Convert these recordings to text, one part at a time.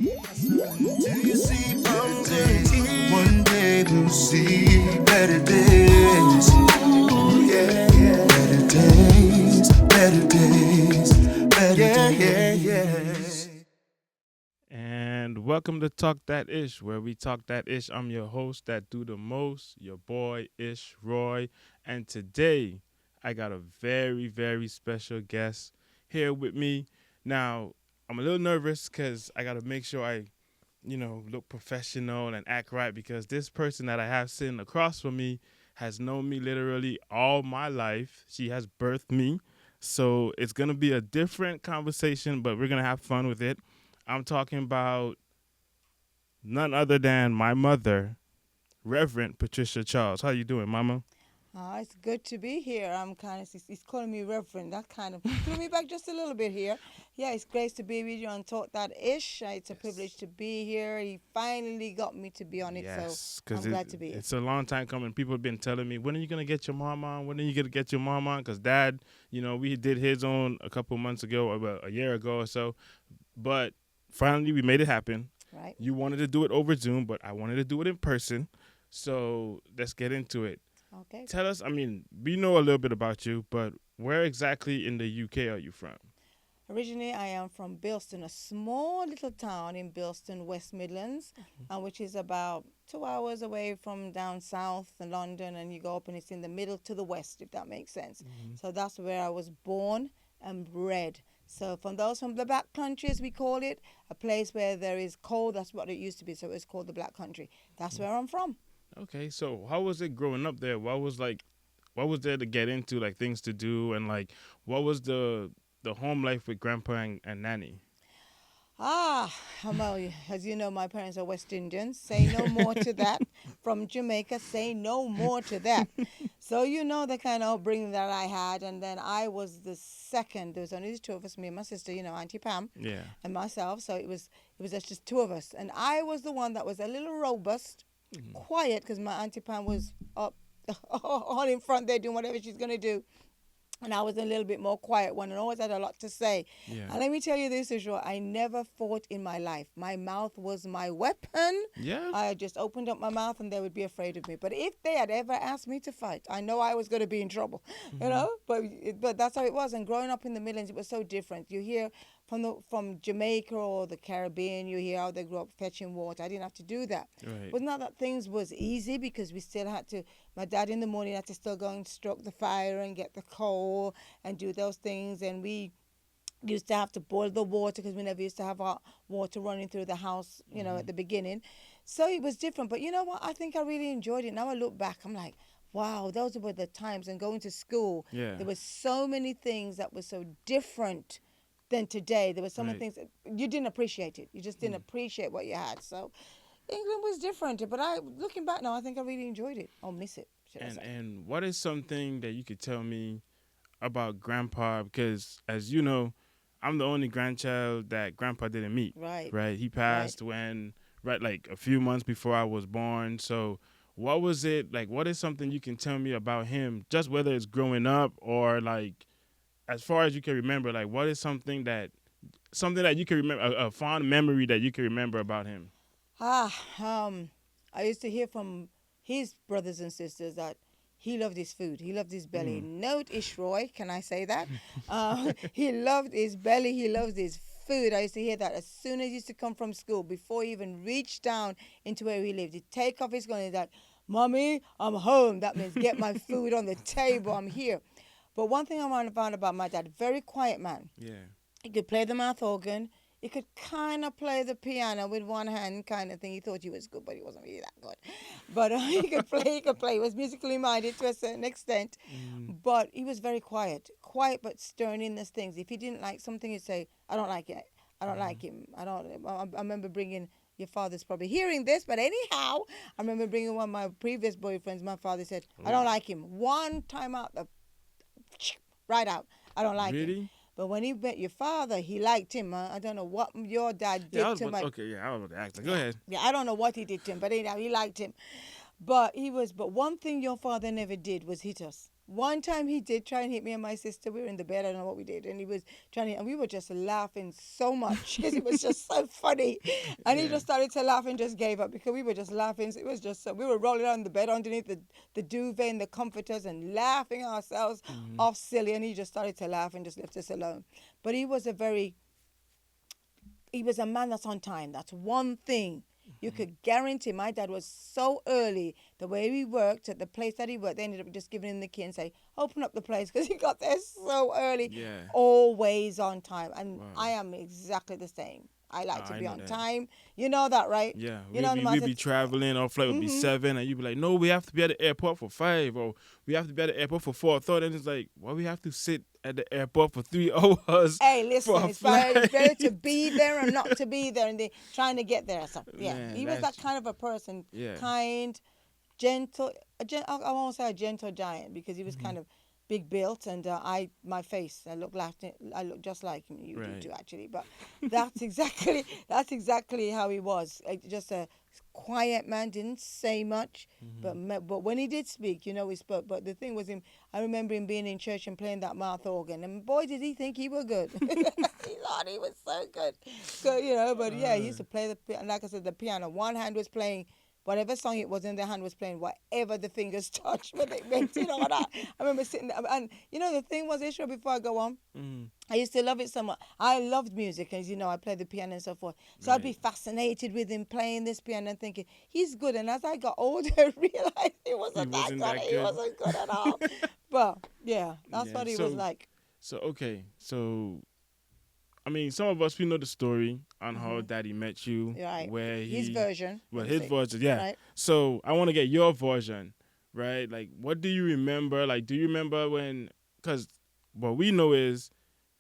you see better days? One day we'll see better days. Yeah, yeah. Better days, better days, better days. And welcome to Talk That Ish, where we talk that ish. I'm your host that do the most, your boy Ishroy. And today I got a very, very special guest here with me. Now, I'm a little nervous because I got to make sure I, look professional and act right because this person that I have sitting across from me has known me literally all my life. She has birthed me. So it's going to be a different conversation, but we're going to have fun with it. I'm talking about none other than my mother, Reverend Patricia Charles. How you doing, Mama? It's good to be here. He's calling me Reverend. That kind of threw me back just a little bit here. Yeah, it's great to be with you on Talk That Ish. It's a privilege to be here. He finally got me to be on it, so I'm glad to be here. It's a long time coming. People have been telling me, when are you going to get your mom on? When are you going to get your mom on? Because Dad, we did his own a couple months ago, or about a year ago or so. But finally, we made it happen. Right. You wanted to do it over Zoom, but I wanted to do it in person. So let's get into it. Okay. Tell us, we know a little bit about you, but where exactly in the UK are you from? Originally, I am from Bilston, a small little town in Bilston, West Midlands, which is about 2 hours away from down south in London, and you go up and it's in the middle to the west, if that makes sense. Mm-hmm. So that's where I was born and bred. So from the Black Country, as we call it, a place where there is cold, that's what it used to be, so it's called the Black Country. That's where I'm from. Okay, so how was it growing up there? What was there to get into, like things to do, and like what was the home life with Grandpa and Nanny? Well, as you know, my parents are West Indians. Say no more to that. From Jamaica, say no more to that. So you know the kind of upbringing that I had, and then I was the second. There was only the two of us, me and my sister, Auntie Pam, and myself. So it was just two of us, and I was the one that was a little robust, quiet, because my Auntie Pam was up all in front there doing whatever she's gonna do. And I was a little bit more quiet one and always had a lot to say. Yeah. And let me tell you this, Ishroy, I never fought in my life. My mouth was my weapon. Yeah. I just opened up my mouth and they would be afraid of me. But if they had ever asked me to fight, I know I was going to be in trouble, But that's how it was. And growing up in the Midlands, it was so different. You hear from Jamaica or the Caribbean, you hear how they grew up fetching water. I didn't have to do that. Right. It was not that things was easy because we still had to, my dad in the morning had to still go and stroke the fire and get the coal and do those things. And we used to have to boil the water because we never used to have our water running through the house, at the beginning. So it was different. But you know what? I think I really enjoyed it. Now I look back, I'm like, wow, those were the times. And going to school, there were so many things that were so different than today. There were so many things that you didn't appreciate it. You just didn't appreciate what you had. So England was different. But looking back now, I think I really enjoyed it. I'll miss it, should I say. And what is something that you could tell me about Grandpa? Because as you know, I'm the only grandchild that Grandpa didn't meet. Right. He passed when like a few months before I was born. So what was it like? What is something you can tell me about him? Just whether it's growing up or like, as far as you can remember, like what is something that you can remember, a fond memory that you can remember about him? I used to hear from his brothers and sisters that he loved his food. He loved his belly. Note Ishroy, can I say that? He loved his belly. He loved his food. I used to hear that as soon as he used to come from school, before he even reached down into where he lived. He'd take off his gun and he's like, Mommy, I'm home. That means get my food on the table. I'm here. But one thing I found about my dad, very quiet man. Yeah. He could play the mouth organ. He could kind of play the piano with one hand kind of thing. He thought he was good, but he wasn't really that good. But he could play. He was musically minded to a certain extent. But he was very quiet but stern in those things. If he didn't like something, he'd say, I don't like it. I don't like him. I remember bringing, your father's probably hearing this, but anyhow, I remember bringing one of my previous boyfriends. My father said, I don't like him. One time out, right out. I don't like him. But when he met your father, he liked him. I don't know what your dad did to him. I don't know the actor. Go ahead. Yeah, I don't know what he did to him, but anyhow, he liked him. But one thing your father never did was hit us. One time he did try and hit me and my sister. We were in the bed. I don't know what we did. And he was trying to, and we were just laughing so much because it was just so funny. And he just started to laugh and just gave up because we were just laughing. It was just so, we were rolling on the bed underneath the duvet and the comforters and laughing ourselves off silly. And he just started to laugh and just left us alone. But he was a man that's on time. That's one thing. You could guarantee my dad was so early. The way he worked at the place that he worked, they ended up just giving him the key and say, open up the place because he got there so early. Yeah. Always on time. And I am exactly the same. I like to be on time. You know that, right? Yeah. We'd be traveling. Our flight would be 7, and you'd be like, no, we have to be at the airport for 5, or we have to be at the airport for 4:30. And it's like, why we have to sit at the airport for 3 hours? Hey, listen, for a it's flight? better to be there and not to be there, and they trying to get there. So, yeah, Man, he was that kind of a person, kind, gentle. I won't say a gentle giant because he was kind of big built, and I look just like him. You do too, actually. But that's exactly how he was. Just a quiet man, didn't say much, but when he did speak, he spoke. But the thing was, I remember him being in church and playing that mouth organ, and boy, did he think he was good. He thought he was so good. So but yeah, he used to play like I said, the piano. One hand was playing whatever song it was, in their hand was playing whatever the fingers touched, but they made it all that. I remember sitting there, and the thing was, Ishroy, before I go on, I used to love it so much. I loved music, as you know, I played the piano and so forth. So I'd be fascinated with him playing this piano and thinking, he's good. And as I got older, I realized he wasn't that good. He wasn't good at all. But, yeah, that's what he was like. So, okay, I mean, some of us, we know the story on how Daddy met you. Right. Where his version. Well, his version, yeah. Right. So I want to get your version, right? Like, what do you remember? Like, do you remember when, because what we know is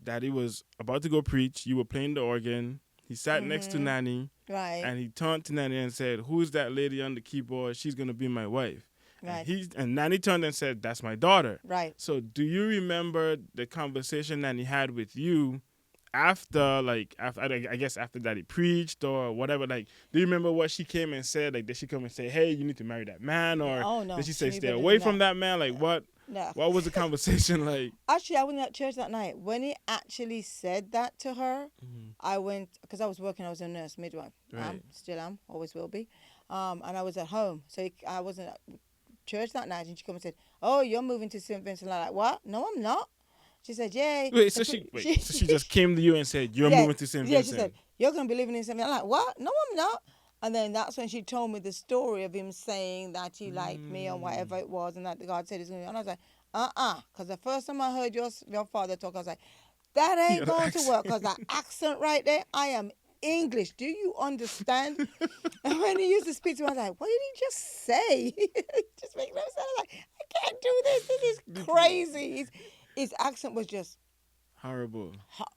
Daddy was about to go preach. You were playing the organ. He sat next to Nanny. Right. And he turned to Nanny and said, who's that lady on the keyboard? She's going to be my wife. Right. And Nanny turned and said, that's my daughter. Right. So do you remember the conversation Nanny had with you after I guess after Daddy preached or whatever? Like, do you remember what she came and said? Like, did she come and say, hey, you need to marry that man? Or no, did she say, stay away from that man? Like, what? No. What was the conversation like? Actually, I wasn't at church that night. When he actually said that to her, I went, because I was working, I was a nurse, midwife. Right. Still am, always will be. And I was at home. So I wasn't at church that night. And she came and said, oh, you're moving to St. Vincent. I'm like, what? No, I'm not. She said, yeah. Wait, so she just came to you and said, you're moving to St. Vincent? Yeah, she said, you're going to be living in St. Vincent. I'm like, what? No, I'm not. And then that's when she told me the story of him saying that he liked me and whatever it was, and that God said he's going to. And I was like, because the first time I heard your father talk, I was like, that ain't going to work, because that accent right there, I am English. Do you understand? And when he used to speak to me, I was like, what did he just say? Just make no sense. I was like, I can't do this. This is crazy. His accent was just horrible.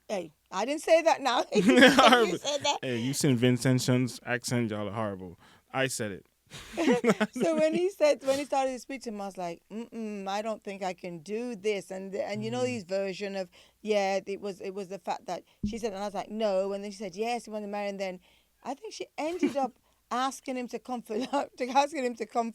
Hey, I didn't say that now. Horrible. You said that. Hey, you St. Vincentians accent, y'all are horrible. I said it. So when he started to speak to him, I was like, I don't think I can do this. And his version of, it was the fact that she said, and I was like, no. And then she said, yes, he wanted to marry. And then I think she ended up asking him to come for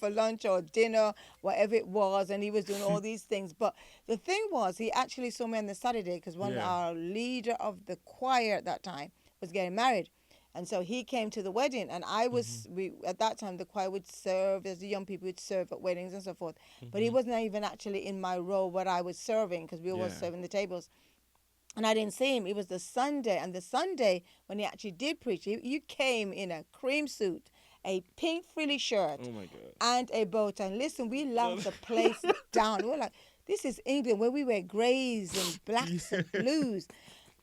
lunch or dinner, whatever it was, and he was doing all these things. But the thing was, he actually saw me on the Saturday because our leader of the choir at that time was getting married. And so he came to the wedding, and I was, at that time, the choir would serve, as the young people would serve at weddings and so forth. But he wasn't even actually in my role what I was serving, because we were serving the tables. And I didn't see him. It was the Sunday. And the Sunday, when he actually did preach, you came in a cream suit, a pink frilly shirt, oh my God, and a bow tie. And listen, we laughed the place down. We were like, this is England, where we wear greys and blacks and blues.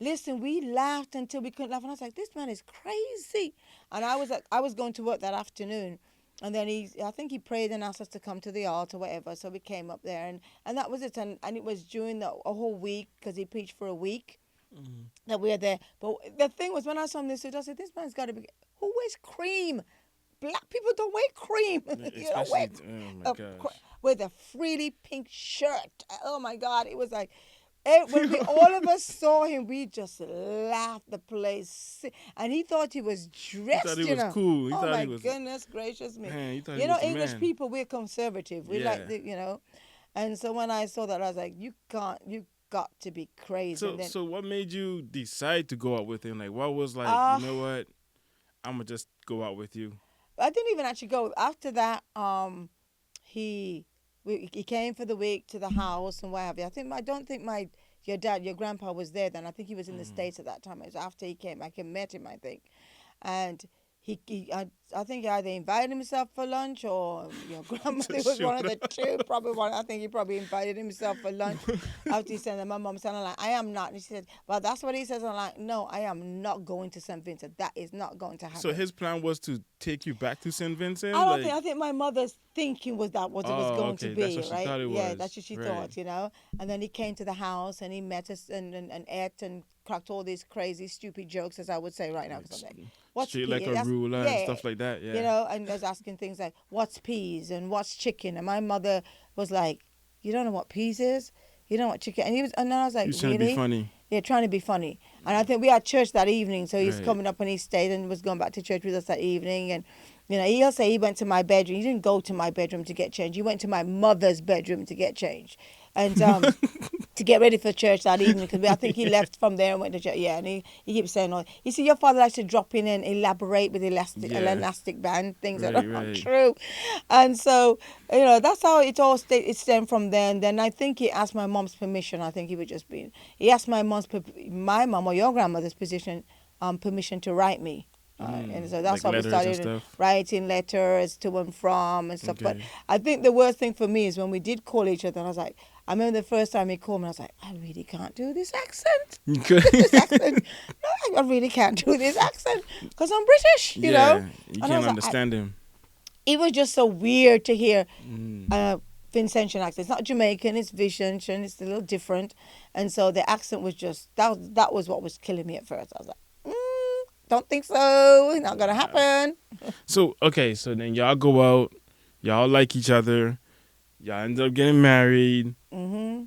Listen, we laughed until we couldn't laugh. And I was like, this man is crazy. And I was going to work that afternoon. And then I think he prayed and asked us to come to the altar, whatever. So we came up there, and that was it. And it was during a whole week, because he preached for a week, that we were there. But the thing was, when I saw him this suit, I said, this man's got to be, who wears cream? Black people don't wear cream. You don't wear, oh my gosh. With a frilly pink shirt. Oh my God. It was like, when all of us saw him, we just laughed the place. And he thought he was dressed, He thought he was cool. Oh my goodness gracious me. Man, he thought you he know, was the English man. people, we're conservative. We like the, And so when I saw that, I was like, you got to be crazy. So And then, so what made you decide to go out with him? Like, what was like, uh, you know what? I'm gonna just go out with you. I didn't even actually go. After that, he he came for the week to the house and what have you. I don't think your grandpa was there then. I think he was in the States at that time. It was after he came back and met him, I think. And I think he either invited himself for lunch or your grandmother Just was one of showed the two. Probably one. I think he probably invited himself for lunch. After he said, and my mom said, I'm like, I am not. And she said, well, that's what he says. I'm like, no, I am not going to St. Vincent. That is not going to happen. So his plan was to take you back to St. Vincent. I don't like, think. I think my mother's thinking was that what it was Oh, going okay, to be, that's what she right? thought it Yeah, was. that's what she Right. thought, you know. And then he came to the house and he met us and ate and cracked all these crazy, stupid jokes, as I would say right now. Because I'm like, what's straight pea? like a That's- ruler yeah, and stuff like that. Yeah. you know. And was asking things like, what's peas and what's chicken? And my mother was like, you don't know what peas is? You don't know what chicken? And then I was like, You trying to really? be funny. Yeah, trying to be funny. And I think we had church that evening, so he's Right. coming up and he stayed and was going back to church with us that evening. And, you know, he'll say he went to my bedroom. He didn't go to my bedroom to get changed. He went to my mother's bedroom to get changed. And to get ready for church that evening, because I think he left from there and went to church. Yeah, and he keeps saying, oh, you see, your father likes to drop in and elaborate with Yeah. elastic band, things that Right, are not right. true. And so, you know, that's how it all it stemmed from there. And then I think he asked my mom's permission. I think he was just being, he asked my mom or your grandmother's permission to write me. And so that's like how we letters and started stuff? writing letters to and from and stuff. But Okay. I think the worst thing for me is when we did call each other. And I was like, I remember the first time he called me, I was like, I really can't do this accent. This accent. No, I really can't do this accent because I'm British, you know. You And I can't was like, understand him. It was just so weird to hear Mm. Vincentian accent. It's not Jamaican, it's Vincentian, it's a little different. And so the accent was just, that was what was killing me at first. I was like, don't think so. It's not going to happen. So okay, so then y'all go out, y'all like each other, y'all end up getting married. Hmm.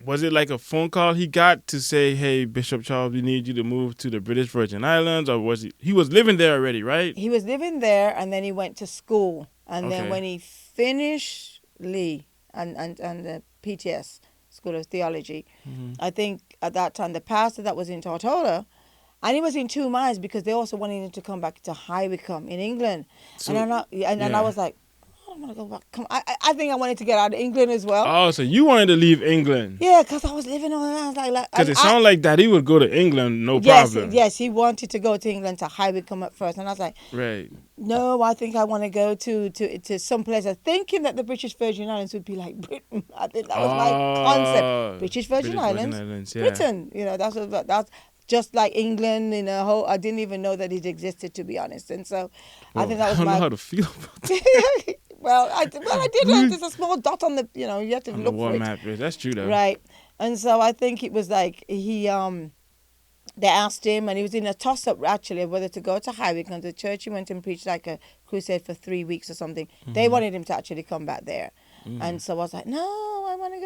Was it like a phone call he got to say, "Hey, Bishop Charles, we need you to move to the British Virgin Islands," or was he was living there already, right? He was living there and then he went to school. And Okay. then when he finished Lee and the PTS, School of Theology, I think at that time the pastor that was in Tortola, and he was in 2 minds because they also wanted him to come back to High Wycombe in England. So, And then yeah. I was like, I don't want to go back. I think I wanted to get out of England as well. Oh, so you wanted to leave England? Yeah, because I was living on. I was like, Because it sounded like that he would go to England, no yes, problem. yes, he wanted to go to England to High Wycombe at first, and I was like, Right. no, I think I want to go to some place. Thinking that the British Virgin Islands would be like Britain. I think that was my concept. British Virgin Islands, yeah. Britain. You know, that's just like England. You know, I didn't even know that it existed, to be honest. And so, I think that was I don't know my. how to feel about that. well, I did. There's a small dot on the. You know, you have to On the look war for it. map. Yeah, that's true though. Right. And so I think it was like they asked him, and he was in a toss-up actually of whether to go to High Wycombe, the church he went and preached like a crusade for 3 weeks or something. They wanted him to actually come back there. And so I was like, no, I want to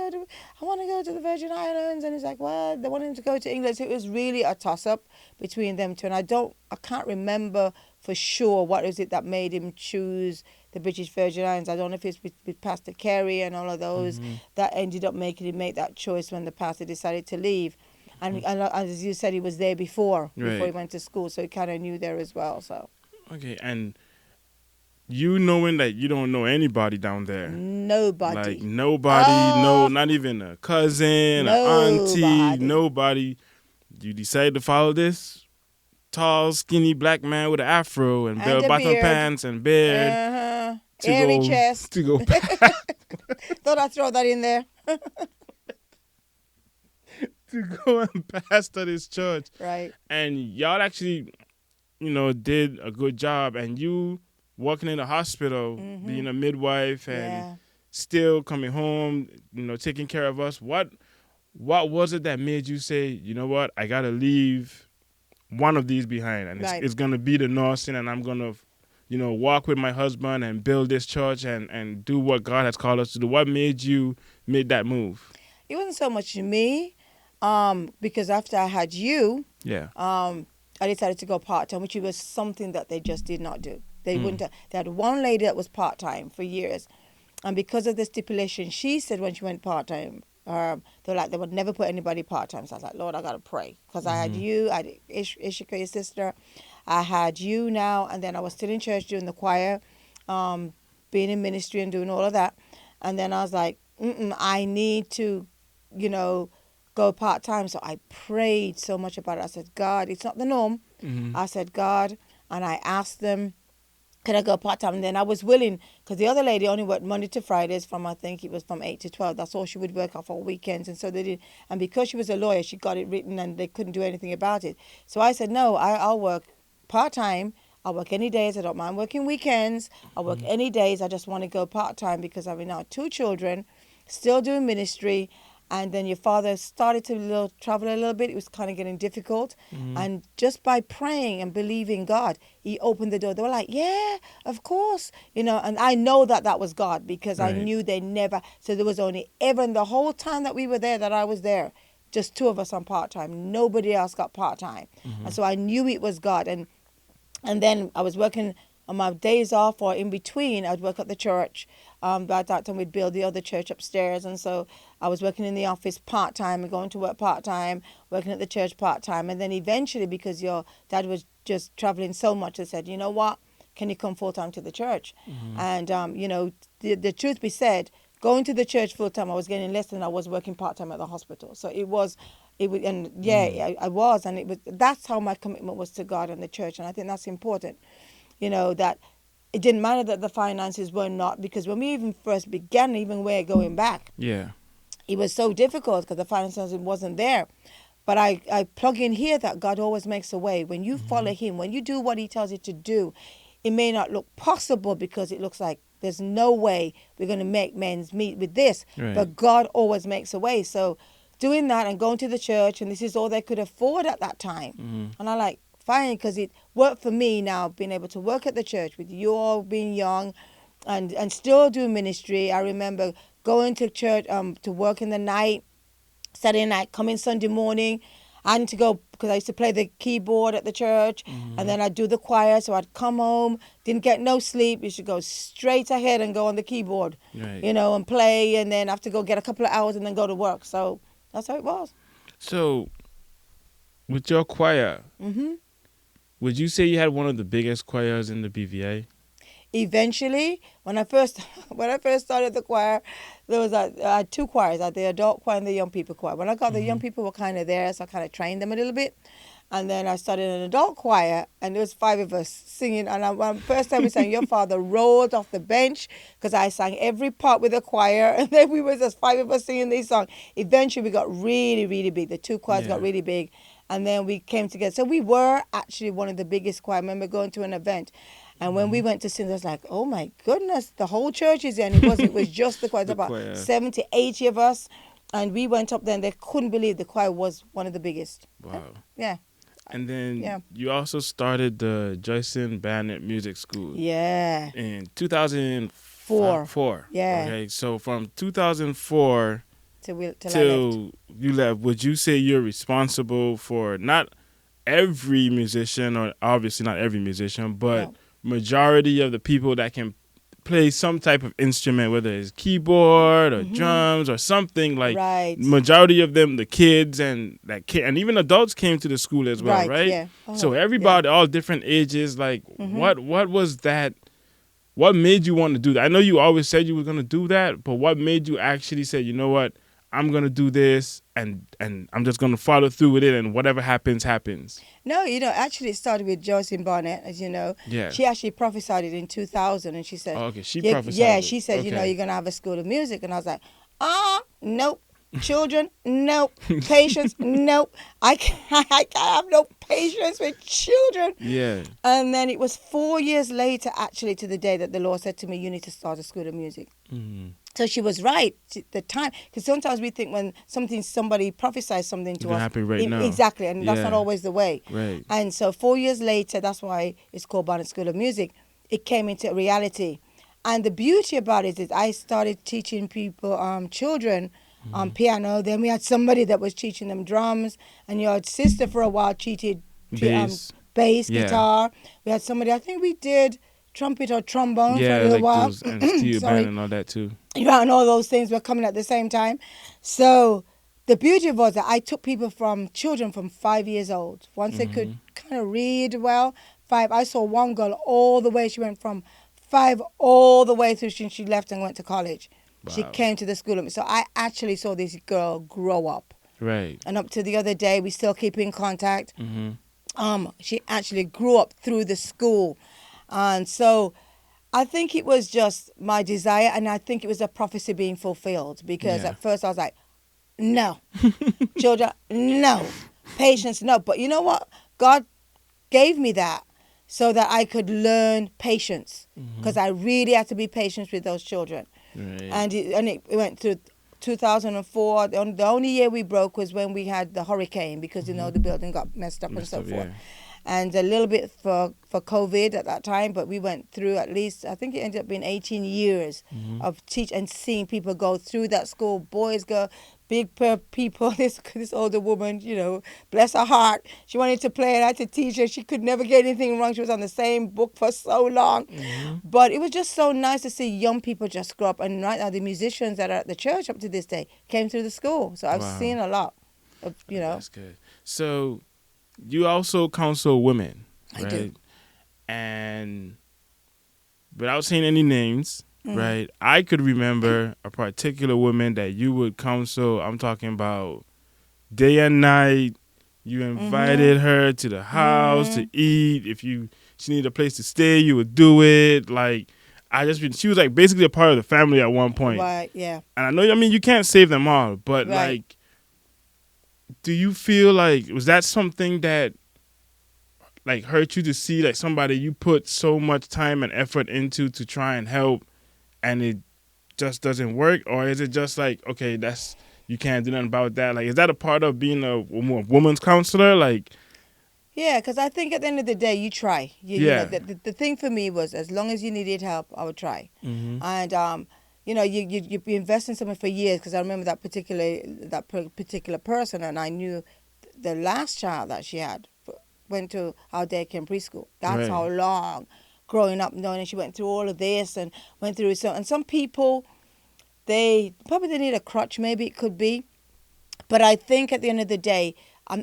go to the Virgin Islands. And he's like, well, they wanted him to go to England. So it was really a toss-up between them two. And I can't remember for sure what is it that made him choose the British Virgin Islands. I don't know if it's with Pastor Carey and all of those that ended up making him make that choice when the pastor decided to leave. And as you said, he was there before he Right. went to school, so he kind of knew there as well. So Okay, and you knowing that you don't know anybody down there. nobody. Like nobody, no, not even a cousin, an auntie, Nobody. nobody. You decide to follow this tall, skinny black man with an afro and And bell a bottom beard. pants and beard to Airy go chest. to go Thought I'd throw that in there. to go and pastor this church. Right. And y'all actually, did a good job. And you working in the hospital, being a midwife and Yeah. still coming home, taking care of us. What was it that made you say, you know what, I gotta leave one of these behind, and Right. it's gonna be the nursing, and I'm gonna, walk with my husband and build this church and do what God has called us to do. What made you make that move? It wasn't so much me, because after I had you, Yeah. I decided to go part-time, which was something that they just did not do. They wouldn't. They had one lady that was part-time for years, And because of the stipulation, she said when she went part-time, they were like, they would never put anybody part-time. So I was like, Lord, I got to pray. Because I had you, I had Ishika, your sister. I had you now. And then I was still in church doing the choir, being in ministry and doing all of that. And then I was like, I need to, go part-time. So I prayed so much about it. I said, God, it's not the norm. I said, God, and I asked them, could I go part-time? And then I was willing, because the other lady only worked Monday to Fridays from, I think it was from 8 to 12. That's all she would work off all weekends. And so they did. And because she was a lawyer, she got it written and they couldn't do anything about it. So I said, no, I'll work part-time. I'll work any days. I don't mind working weekends. I'll work any days. I just want to go part-time because I have now 2 children, still doing ministry. And then your father started to travel a little bit. It was kind of getting difficult. And just by praying and believing God, he opened the door. They were like, yeah, of course. And I know that was God because I knew they never. So there was only ever in the whole time that we were there, that I was there, just 2 of us on part-time. Nobody else got part-time. And so I knew it was God. And then I was working on my days off or in between. I'd work at the church. By that time, we'd build the other church upstairs. And so I was working in the office part-time and going to work part-time, working at the church part-time. And then eventually, because your dad was just traveling so much, I said, you know what? Can you come full-time to the church? And, the truth be said, going to the church full-time, I was getting less than I was working part-time at the hospital. So I was, and that's how my commitment was to God and the church. And I think that's important, that it didn't matter that the finances were not, because when we even first began, even way going back, it was so difficult because the finances wasn't there. But I plug in here that God always makes a way. When you follow him, when you do what he tells you to do, it may not look possible because it looks like there's no way we're going to make men's meet with this. But God always makes a way. So doing that and going to the church, and this is all they could afford at that time. And I like, fine, because it worked for me now, being able to work at the church with you all being young and still do ministry. I remember going to church to work in the night, Saturday night, coming Sunday morning. I had to go because I used to play the keyboard at the church, and then I'd do the choir. So I'd come home, didn't get no sleep. You should go straight ahead and go on the keyboard, and play, and then have to go get a couple of hours and then go to work. So that's how it was. So with your choir, would you say you had one of the biggest choirs in the BVA? Eventually, when I first started the choir, there was I had 2 choirs. I had the adult choir and the young people choir. When I got the young people were kind of there, so I kind of trained them a little bit. And then I started an adult choir, and there was 5 of us singing. And first time we sang, your father rolled off the bench because I sang every part with the choir. And then we were just 5 of us singing these songs. Eventually, we got really, really big. The 2 choirs got really big. And then we came together. So we were actually one of the biggest choir. I remember going to an event. And when we went to sing, I was like, oh, my goodness, the whole church is there. And it was just the choir. There was about 70, 80 of us. And we went up there, and they couldn't believe the choir was one of the biggest. Wow. Yeah. And then you also started the Joyson Bannett Music School. Yeah. In 2004. Yeah. Okay, so from 2004 till you left, would you say you're responsible for not every musician, or obviously not every musician, but majority of the people that can play some type of instrument, whether it's keyboard or drums or something, like majority of them, the kids and and even adults came to the school as well, right? Yeah. So everybody, all different ages, like what was that? What made you want to do that? I know you always said you were going to do that, but what made you actually say, you know what, I'm going to do this and I'm just going to follow through with it, and whatever happens, happens? No, actually it started with Joyson Bannett, as you know. Yeah. She actually prophesied it in 2000, and she said... Oh, okay, she prophesied Yeah, it. she said, Okay. you're going to have a school of music. And I was like, nope. Children, nope. Patience, nope. I can't have no patience with children. Yeah. And then it was 4 years later, actually, to the day that the Lord said to me, you need to start a school of music. So she was right. The time, because sometimes we think when somebody prophesies something to us, happen right now. Exactly, and that's not always the way. Right. And so 4 years later, that's why it's called Bannett School of Music. It came into reality, and the beauty about it is I started teaching people, children, on piano. Then we had somebody that was teaching them drums, and your sister for a while teaching bass, Yeah. guitar. We had somebody. I think we did trumpet or trombone for a Yeah, little like while. those and steel Sorry. band and all that too. Yeah, and all those things were coming at the same time. So the beauty was that I took people from children from 5 years old. Once they could kind of read well, 5. I saw one girl all the way. She went from 5 all the way through. She left and went to college. She Wow. came to the school with me. So I actually saw this girl grow up. Right. And up to the other day, we still keep in contact. Mm-hmm. She actually grew up through the school. And so I think it was just my desire, and I think it was a prophecy being fulfilled, because Yeah. at first I was like, no. Children, no. Patience, no. But you know what? God gave me that so that I could learn patience, because I really had to be patient with those children. Right. And it went through 2004. The only year we broke was when we had the hurricane, because, you know, the building got messed up and so forth. Yeah. And a little bit for COVID at that time, but we went through at least, I think it ended up being 18 years of teach and seeing people go through that school, boys, girls, big people. This older woman, you know, bless her heart, she wanted to play and I had to teach her. She could never get anything wrong. She was on the same book for so long. But it was just so nice to see young people just grow up. And right now, the musicians that are at the church up to this day came through the school. So I've Wow. seen a lot of, you know. That's good. So you also counsel women, I right? do. And without saying any names, right? I could remember a particular woman that you would counsel. I'm talking about day and night. You invited her to the house to eat. If she needed a place to stay, you would do it. Like, she was like basically a part of the family at one point. Right, yeah. And I know, I mean, you can't save them all, but Right. like, do you feel like, was that something that like hurt you to see, like somebody you put so much time and effort into to try and help, and it just doesn't work? Or is it just like, okay, you can't do nothing about that? Like, is that a part of being a woman's counselor? Like, Yeah, because I think at the end of the day, you try. You Yeah. know, the thing for me was, as long as you needed help, I would try. And you know, you invest in someone for years, because I remember that particular person, and I knew the last child that she had went to our daycare and preschool. That's Right. how long growing up knowing, and she went through all of this and went through so. And some people, they need a crutch, maybe it could be. But I think at the end of the day,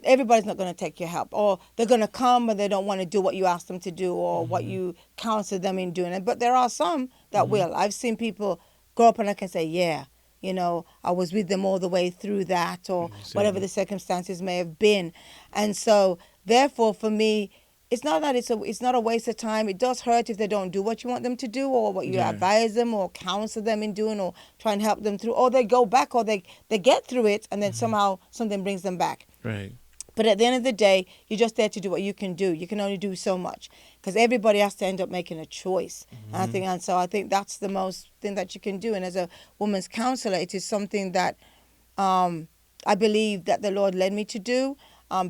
everybody's not going to take your help, or they're going to come but they don't want to do what you ask them to do, or what you counsel them in doing it. But there are some that will. I've seen people grow up and I can say, yeah, you know, I was with them all the way through that, or whatever the circumstances may have been. And so, therefore, for me, it's not that it's not a waste of time. It does hurt if they don't do what you want them to do, or what you advise them or counsel them in doing, or try and help them through, or they go back, or they get through it, and then somehow something brings them back. right. But at the end of the day, you're just there to do what you can do. You can only do so much, because everybody has to end up making a choice. And so I think that's the most thing that you can do. And as a woman's counselor, it is something that I believe that the Lord led me to do.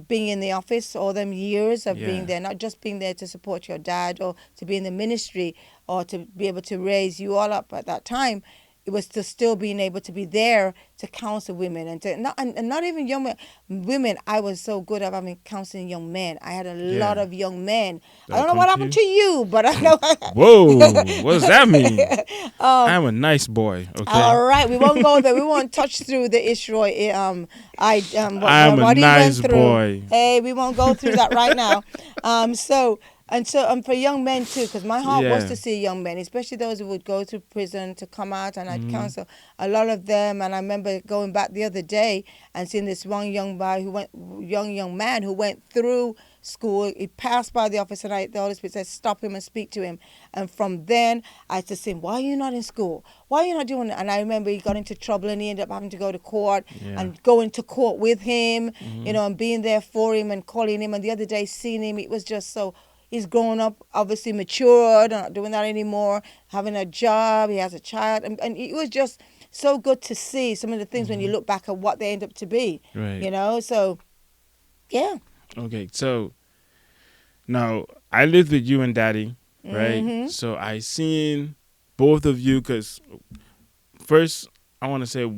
Being in the office all them years of being there, not just being there to support your dad, or to be in the ministry, or to be able to raise you all up at that time. It was to still being able to be there to counsel women, and not even young women. I was so good at having counseling young men. I had a lot of young men. I don't know what happened to you, but I know. Whoa, what does that mean? I'm a nice boy. Okay. All right, we won't go there. We won't touch through the Ishroy. I'm a what he nice went through. boy. Hey, we won't go through that right now. So for young men too, because my heart was to see young men, especially those who would go to prison, to come out, and I'd counsel a lot of them. And I remember going back the other day and seeing this one young man who went through school. He passed by the office, and the Holy Spirit said, stop him and speak to him. And from then, I said to him, why are you not in school? Why are you not doing it? And I remember he got into trouble, and he ended up having to go to court, and going to court with him, you know, and being there for him and calling him. And the other day, seeing him, it was just so... He's grown up, obviously matured, not doing that anymore, having a job, he has a child. And it was just so good to see some of the things when you look back at what they end up to be. Right. You know, so, yeah. Okay, so now I lived with you and Daddy, right? So I seen both of you, because first I want to say,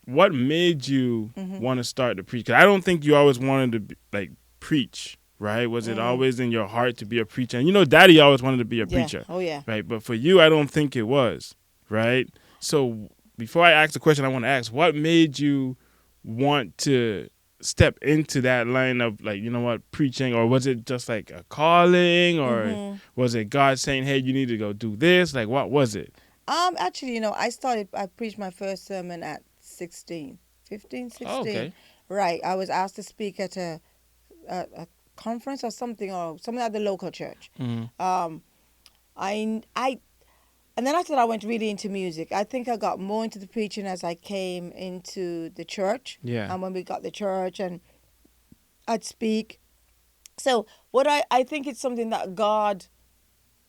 what made you want to start to preach? Because I don't think you always wanted to preach, right? Was it always in your heart to be a preacher? And you know, Daddy always wanted to be a Yeah. preacher, Oh, yeah. right? But for you, I don't think it was, right? So before I ask the question, I want to ask, what made you want to step into that line of, like, you know what, preaching? Or was it just like a calling, or was it God saying, hey, you need to go do this? Like, what was it? Actually, I preached my first sermon at 16, 15, 16. Oh, okay. Right. I was asked to speak at a conference or something at the local church. Um, I and then after that, I went really into music. I think I got more into the preaching as I came into the church. Yeah. And when we got the church, and I'd speak. So what I think it's something that God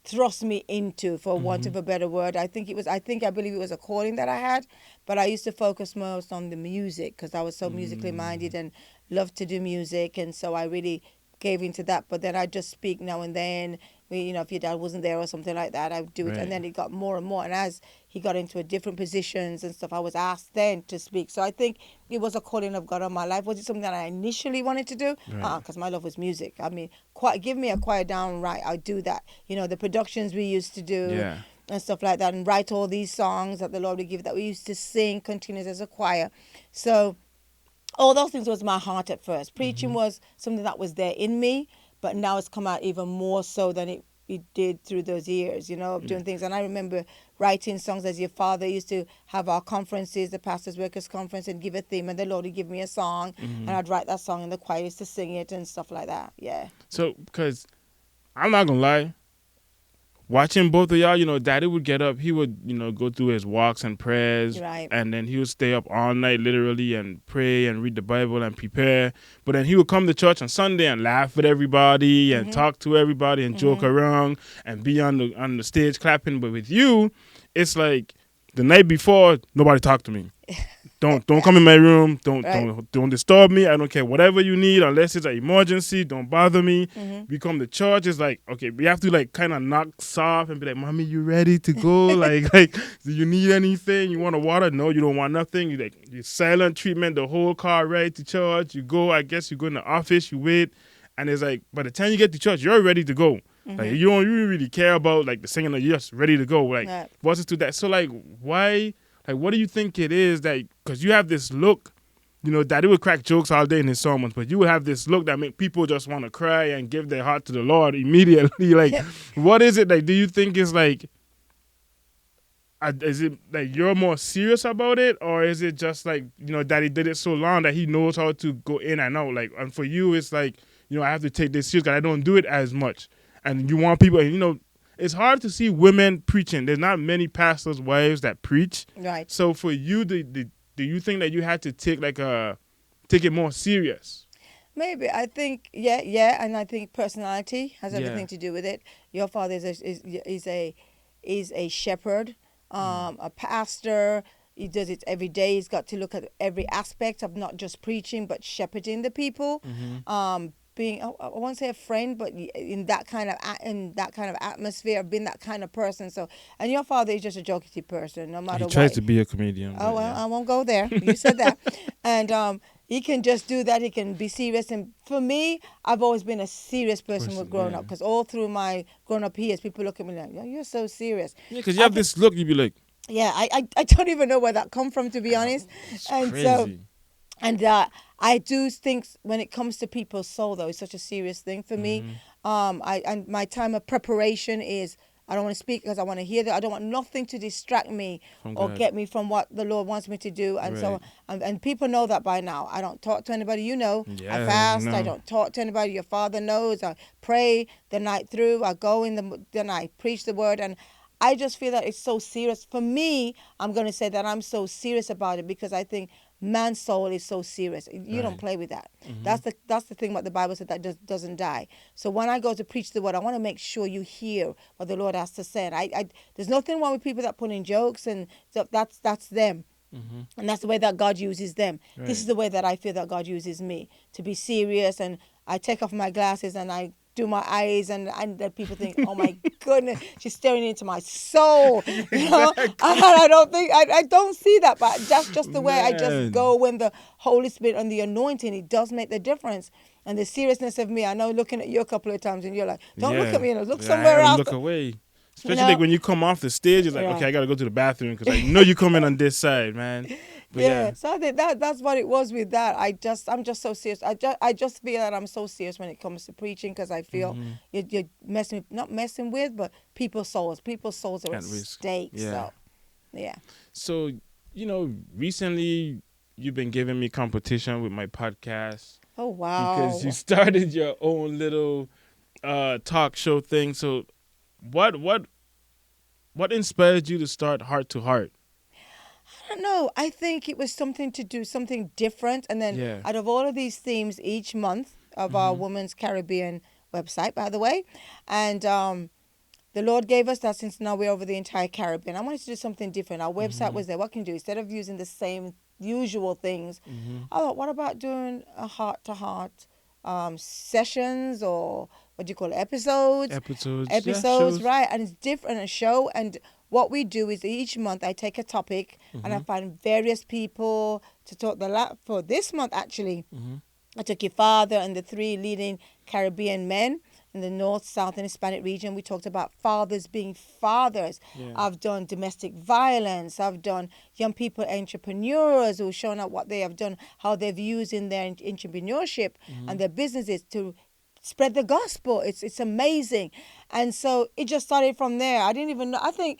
thrust me into, for want of a better word. I believe it was a calling that I had, but I used to focus most on the music because I was so musically minded and loved to do music, and so I really gave into that. But then I just speak now and then. If your dad wasn't there or something like that, I would do it, Right. and then it got more and more. And as he got into different positions and stuff, I was asked then to speak. So I think it was a calling of God on my life. Was it something that I initially wanted to do? Right. Because my love was music. I mean, give me a choir down right, I'll do that. The productions we used to do. Yeah. And stuff like that, and write all these songs that the Lord would give, that we used to sing continuous as a choir. So all those things was my heart at first. Preaching was something that was there in me, but now it's come out even more so than it did through those years, of doing things. And I remember writing songs as your father used to have our conferences, the Pastors Workers Conference, and give a theme, and the Lord would give me a song, and I'd write that song, and the choir used to sing it and stuff like that. Yeah. So, because I'm not going to lie, watching both of y'all, Daddy would get up, he would, go through his walks and prayers. Right. And then he would stay up all night, literally, and pray and read the Bible and prepare. But then he would come to church on Sunday and laugh with everybody and talk to everybody and joke around and be on the stage clapping. But with you, it's like the night before, nobody talk to me. Don't come in my room. Don't disturb me. I don't care. Whatever you need, unless it's an emergency, don't bother me. We come to church. It's like, okay, we have to like kind of knock soft and be like, "Mommy, you ready to go? like, do you need anything? You want a water? No, you don't want nothing. You silent treatment. The whole car right to church. You go. I guess you go in the office. You wait, and it's like by the time you get to church, you're ready to go. Like you don't really care about like the singing. You're just ready to go. Like what's it to that? So like why? Like, what do you think it is that, because you have this look, Daddy would crack jokes all day in his sermons, but you would have this look that make people just want to cry and give their heart to the Lord immediately. Like, what is it? Like, do you think it's like, is it like you're more serious about it? Or is it just like, Daddy did it so long that he knows how to go in and out? Like, and for you, it's like, I have to take this serious because I don't do it as much. And you want people, it's hard to see women preaching. There's not many pastors' wives that preach. Right. So for you, do you think that you had to take it more serious? Maybe. I think yeah, and I think personality has everything to do with it. Your father is a shepherd, a pastor. He does it every day. He's got to look at every aspect of not just preaching but shepherding the people. Being, I won't say a friend, but in that kind of atmosphere, being that kind of person. So, and your father is just a jokey person, no matter what. He tries to be a comedian. Oh well, I won't go there. You said that, and he can just do that. He can be serious. And for me, I've always been a serious person with growing up, because all through my growing up years, people look at me like, "You're so serious." Yeah, because you have this look. You be like, yeah, I don't even know where that come from, to be honest. And crazy. so. And I do think when it comes to people's soul, though, it's such a serious thing for me. And my time of preparation is, I don't want to speak because I want to hear that. I don't want nothing to distract me or get me from what the Lord wants me to do. And so, and people know that by now. I don't talk to anybody, I fast. I don't talk to anybody. Your father knows. I pray the night through. I go then I preach the word. And I just feel that it's so serious. For me, I'm going to say that I'm so serious about it because I think man's soul is so serious. You don't play with that. That's the thing about the Bible said, that just doesn't die. So when I go to preach the word, I want to make sure you hear what the Lord has to say. And there's nothing wrong with people that put in jokes, and that's them. And that's the way that God uses them. This is the way that I feel that God uses me, to be serious. And I take off my glasses and I do my eyes, and that people think, oh my goodness, she's staring into my soul. You know, and I don't think I don't see that, but that's just the way I just Man. go when the Holy Spirit and the anointing, it does make the difference. And the seriousness of me, I know looking at you a couple of times, and you're like, don't look at me, look somewhere I else. look away. Especially know? like when you come off the stage, you're like, Right. okay, I got to go to the bathroom because I know you come in on this side, man. But Yeah, so I think that's what it was with that. I'm just so serious. I just feel that I'm so serious when it comes to preaching, because I feel you're not messing with, but people's souls are at risk. stake. Yeah. So, yeah. So, recently you've been giving me competition with my podcast. Oh wow. Because you started your own little talk show thing. So, what inspired you to start Heart to Heart? I don't know. I think it was something to do something different, and then out of all of these themes each month of our Women's Caribbean website, by the way, and the Lord gave us that since now we're over the entire Caribbean. I wanted to do something different. Our website was there. What can you do instead of using the same usual things? I thought, what about doing a heart to heart sessions, or what do you call it, episodes, shows. right? And it's different, a show. And what we do is each month I take a topic and I find various people to talk. For this month, actually, I took your father and the 3 leading Caribbean men in the North, South, and Hispanic region. We talked about fathers being fathers. I've done domestic violence. I've done young people entrepreneurs who've shown up what they have done, how they've used in their entrepreneurship and their businesses to spread the gospel. It's amazing. And so it just started from there. I didn't even know. I think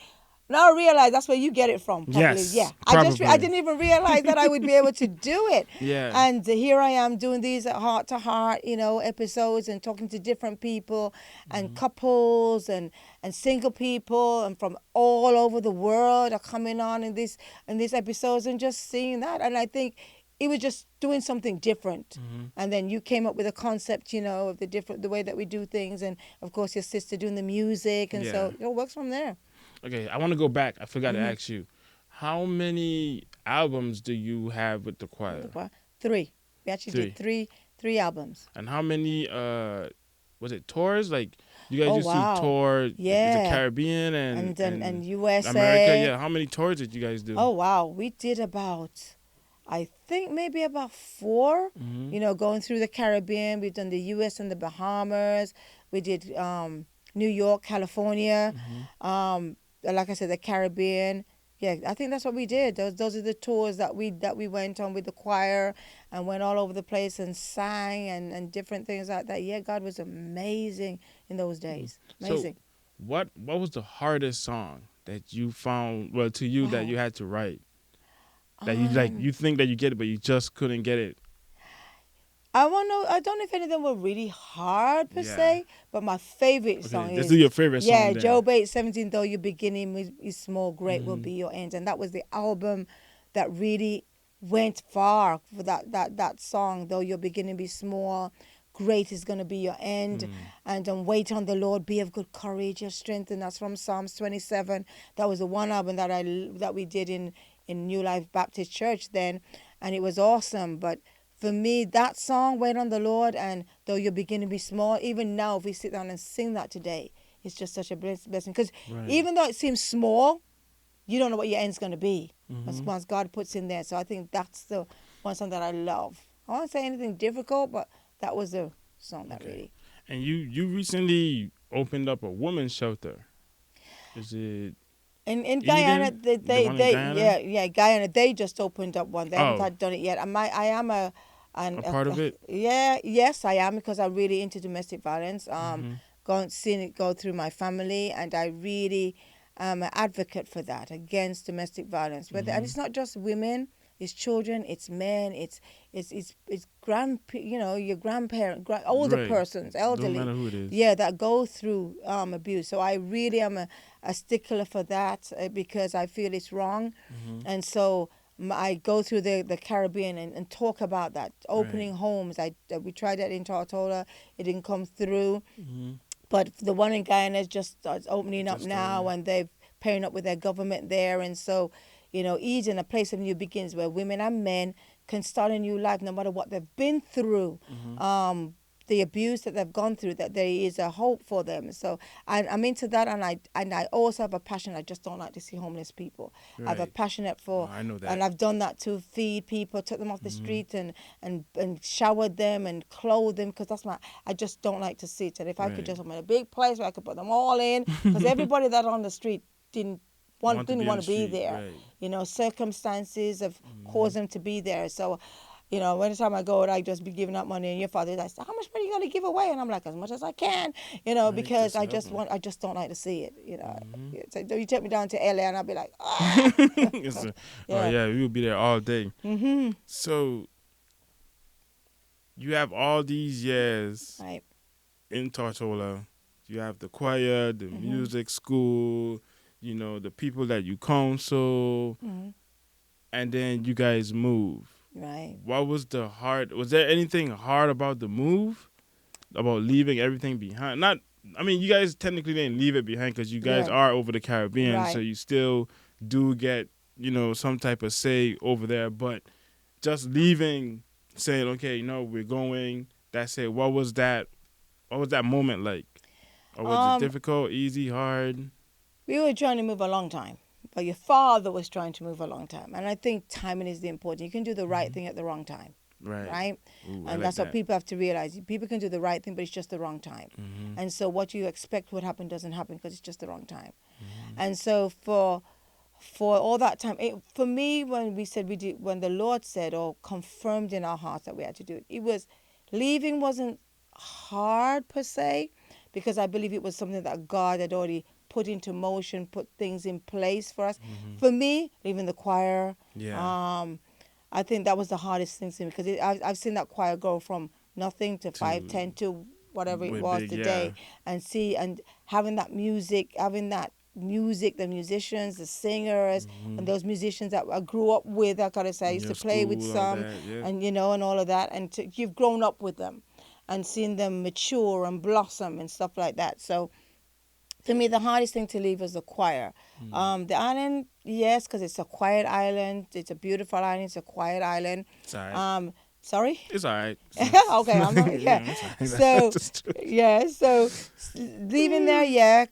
now I realize that's where you get it from. Probably. Yes, yeah. probably. I didn't even realize that I would be able to do it. Yeah. And here I am doing these heart to heart, episodes, and talking to different people and couples and single people, and from all over the world are coming on in these episodes, and just seeing that. And I think it was just doing something different. And then you came up with a concept, of the way that we do things, and of course your sister doing the music, and so it works from there. Okay, I want to go back. I forgot to ask you, how many albums do you have with the choir? 3. We actually did three albums. And how many was it tours? Like you guys used to tour the Caribbean and USA, America. Yeah, how many tours did you guys do? Oh wow, we did about, I think maybe about 4. Going through the Caribbean. We've done the US and the Bahamas. We did New York, California. Like I said, the Caribbean. Yeah, I think that's what we did. Those are the tours that we went on with the choir, and went all over the place and sang and different things like that. Yeah, God was amazing in those days. Amazing. So what was the hardest song that you found, to you, that you had to write? That you think that you get it, but you just couldn't get it? I don't know if any of them were really hard per se, but my favorite song let's do your favorite song. Yeah, Job 8:17, though your beginning is small, great will be your end. And that was the album that really went far for that song, though your beginning be small, great is going to be your end. And wait on the Lord, be of good courage, your strength. And that's from Psalms 27. That was the one album that we did in New Life Baptist Church then, and it was awesome. But for me, that song, Wait on the Lord, and Though Your Beginning Be Small, even now, if we sit down and sing that today, it's just such a blessing. Because even though it seems small, you don't know what your end's going to be once God puts in there. So I think that's the one song that I love. I won't say anything difficult, but that was the song that really. And you recently opened up a women's shelter. Is it... In Guyana, Guyana? Guyana, they just opened up one. They haven't done it yet. I am a part of it. Yes, I am, because I'm really into domestic violence. Seeing it go through my family, and I really am an advocate for that, against domestic violence. And it's not just women. It's children, it's men, it's your grandparents, older persons, elderly. No matter who it is. Yeah, that go through abuse. So I really am a stickler for that, because I feel it's wrong. And so I go through the Caribbean and talk about that, opening homes. We tried that in Tortola, it didn't come through. But the one in Guyana is just opening up now, and they're pairing up with their government there. And so, Eden, a place of new beginnings, where women and men can start a new life no matter what they've been through. the abuse that they've gone through, that there is a hope for them. So I'm into that, and I also have a passion. I just don't like to see homeless people. I have a Right. passionate for, I know that. and I've done that to feed people, took them off the street, and showered them and clothed them, because I just don't like to see it. And if I could Right. just, I'm in a big place where I could put them all in, because everybody that on the street didn't want be on to the be street, there. right. You know, circumstances have caused them to be there. So, you know, anytime I go, I just be giving out money, and your father's like, how much money you gonna give away? And I'm like, as much as I can, you know, Right, because just to I help just 'em. want, I just don't like to see it, you know. So you take me down to LA, and I'll be like, ah. It's a- Yeah. Oh yeah, we will be there all day. Mhm. So you have all these years Right. in Tortola. You have the choir, the music school, you know, the people that you counsel, and then you guys move. Right. What was was there anything hard about the move? About leaving everything behind? Not, I mean, you guys technically didn't leave it behind because you guys Yeah. are over the Caribbean, so Right. you still do get, you know, some type of say over there. But just leaving, saying, okay, you know, we're going, that's it. What was that moment like? Or was it difficult, easy, hard? We were trying to move a long time, but your father was trying to move a long time. And I think timing is the important. You can do the right thing at the wrong time, right? Ooh, I And like that's what that. people have to realize. People can do the right thing, but it's just the wrong time. And so what you expect would happen doesn't happen because it's just the wrong time. And so for all that time, for me, when when the Lord said or confirmed in our hearts that we had to do it, leaving wasn't hard per se, because I believe it was something that God had already put into motion, put things in place for us. For me, leaving the choir, Yeah. I think that was the hardest thing to me, because I've seen that choir go from nothing to 5, 10 to whatever it way was big, today, yeah. and having that music, the musicians, the singers, and those musicians that I grew up with. I gotta say, I used Your to play with school, all some, that, yeah. and and all of that, and you've grown up with them, and seen them mature and blossom and stuff like that. So, to me, the hardest thing to leave was the choir. The island, yes, because it's a quiet island. It's a beautiful island. It's a quiet island. It's all right. Sorry. It's all right. Okay, I'm not. Yeah. it's all right. So, Just- yeah. So, leaving there, yeah,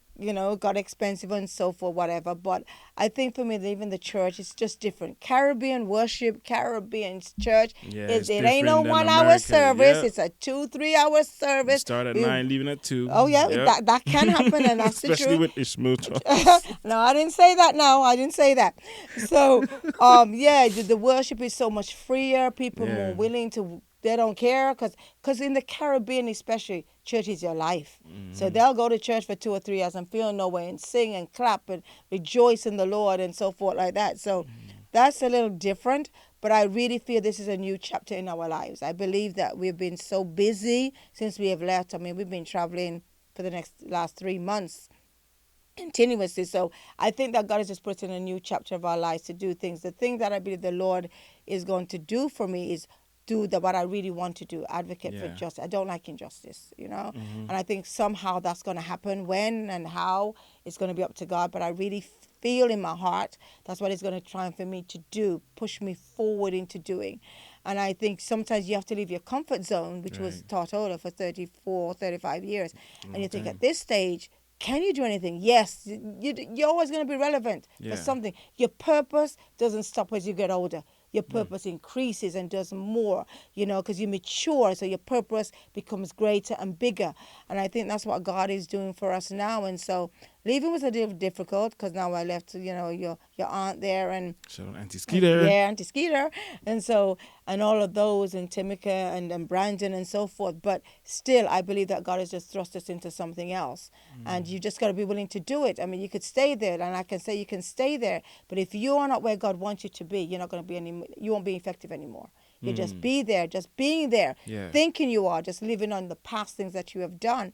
got expensive and so forth, whatever. But I think for me, leaving the church, it's just different. Caribbean worship, Caribbean church. Yeah, it it's ain't no different than 1 hour America, service. yeah. It's a 2-3 hour service. Start at We- 9, leaving at 2. Oh yeah, Yep. that can happen, and that's the Especially truth. with Ishmael Charles. No, I didn't say that. No, I didn't say that. So, yeah, the worship is so much freer. People Yeah. more willing to. They don't care, because in the Caribbean especially, church is your life. So they'll go to church for 2 or 3 hours and feel no way, and sing and clap and rejoice in the Lord and so forth like that. So that's a little different. But I really feel this is a new chapter in our lives. I believe that we've been so busy since we have left. I mean, we've been traveling for the last 3 months continuously. So I think that God has just put in a new chapter of our lives to do things. The thing that I believe the Lord is going to do for me is do what I really want to do, advocate for Yeah. justice. I don't like injustice, and I think somehow that's going to happen. When and how, it's going to be up to God, but I really feel in my heart that's what He's going to try for me to do, push me forward into doing. And I think sometimes you have to leave your comfort zone, which was Tortola for 34, 35 years, and you think time. at this stage, can you do anything? Yes, you're always going to be relevant Yeah. for something. Your purpose doesn't stop as you get older. Your purpose increases and does more, because you mature, so your purpose becomes greater and bigger. And I think that's what God is doing for us now. And so leaving was a little difficult, because now I left, your aunt there, and So, Auntie Skeeter. yeah, Auntie Skeeter, and all of those, and Timika and Brandon and so forth. But still, I believe that God has just thrust us into something else, and you just got to be willing to do it. I mean, you could stay there, and I can say you can stay there, but if you are not where God wants you to be, you're not going to be you won't be effective anymore. You just be there, just being there, Yeah. thinking you are, just living on the past things that you have done,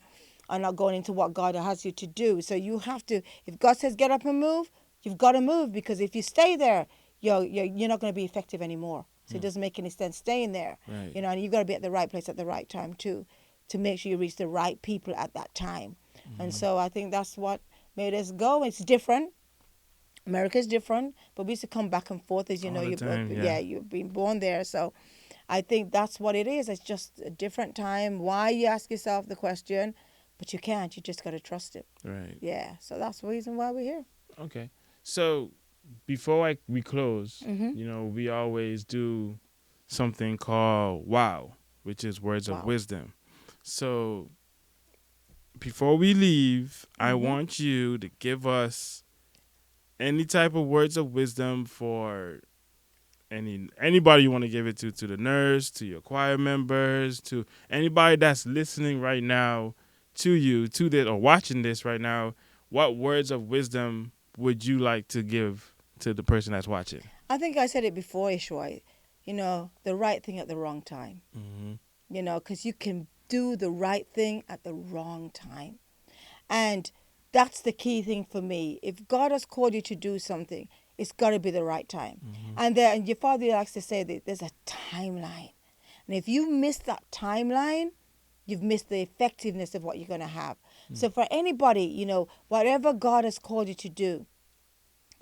and not going into what God has you to do. So you have to, if God says get up and move, you've got to move, because if you stay there, you're not going to be effective anymore. So it doesn't make any sense staying there. Right. And you've got to be at the right place at the right time too, to make sure you reach the right people at that time. And so I think that's what made us go. It's different. America is different, but we used to come back and forth, as you All know. the time, yeah. You've been born there, so. I think that's what it is. It's just a different time. Why, you ask yourself the question, but you can't. You just got to trust it. Right. Yeah. So that's the reason why we're here. Okay. So before we close, Mhm. you know, we always do something called wow, which is words of Wow. wisdom. So before we leave, I Mhm. want you to give us any type of words of wisdom for anybody you want to give it to the nurse, to your choir members, to anybody that's listening right now to you, to this or watching this right now. What words of wisdom would you like to give to the person that's watching? I think I said it before, Ishroy. You know, the right thing at the wrong time. Mm-hmm. You know, because you can do the right thing at the wrong time. And that's the key thing for me. If God has called you to do something, it's got to be the right time. Mm-hmm. And your father likes to say that there's a timeline. And if you miss that timeline, you've missed the effectiveness of what you're going to have. So for anybody, you know, whatever God has called you to do,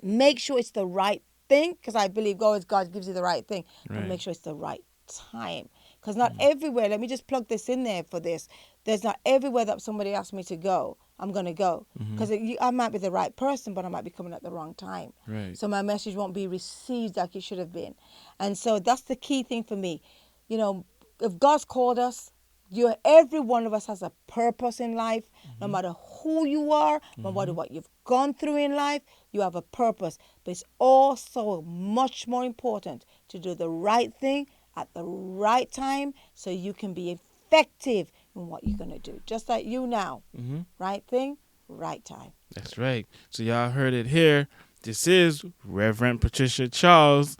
make sure it's the right thing, because I believe God gives you the right thing, but Right. make sure it's the right time. Because not everywhere, let me just plug this in there for this, there's not everywhere that somebody asks me to go, I'm going to go. Because I might be the right person, but I might be coming at the wrong time. Right. So my message won't be received like it should have been. And so that's the key thing for me. You know, if God's called us, every one of us has a purpose in life. No matter who you are, no matter what you've gone through in life, you have a purpose. But it's also much more important to do the right thing at the right time so you can be effective in what you're going to do. Just like you now. Mm-hmm. Right thing, right time. That's right. So y'all heard it here. This is Reverend Patricia Charles.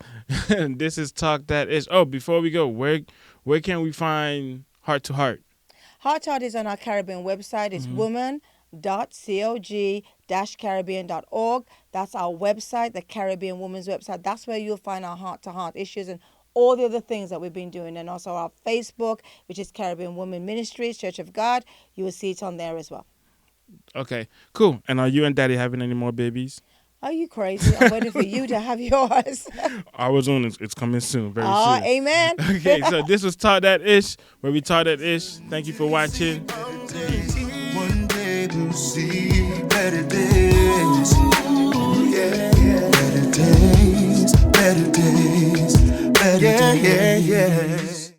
And this is Talk That Ish. Oh, before we go, where can we find Heart to Heart? Heart to Heart is on our Caribbean website. It's woman.cog-caribbean.org. That's our website, the Caribbean Women's website. That's where you'll find our Heart to Heart issues and all the other things that we've been doing. And also our Facebook, which is Caribbean Women Ministries, Church of God. You will see it on there as well. Okay, cool. And are you and Daddy having any more babies? Are you crazy? I'm waiting for you to have yours. Our Zoom it's coming soon, very Ah, soon. amen. Okay, so this was Talk That Ish, where we talk that ish. Thank you for watching. One day we'll see better days. Yeah, yeah. Better days, better days, better days. Yeah, yeah, yeah.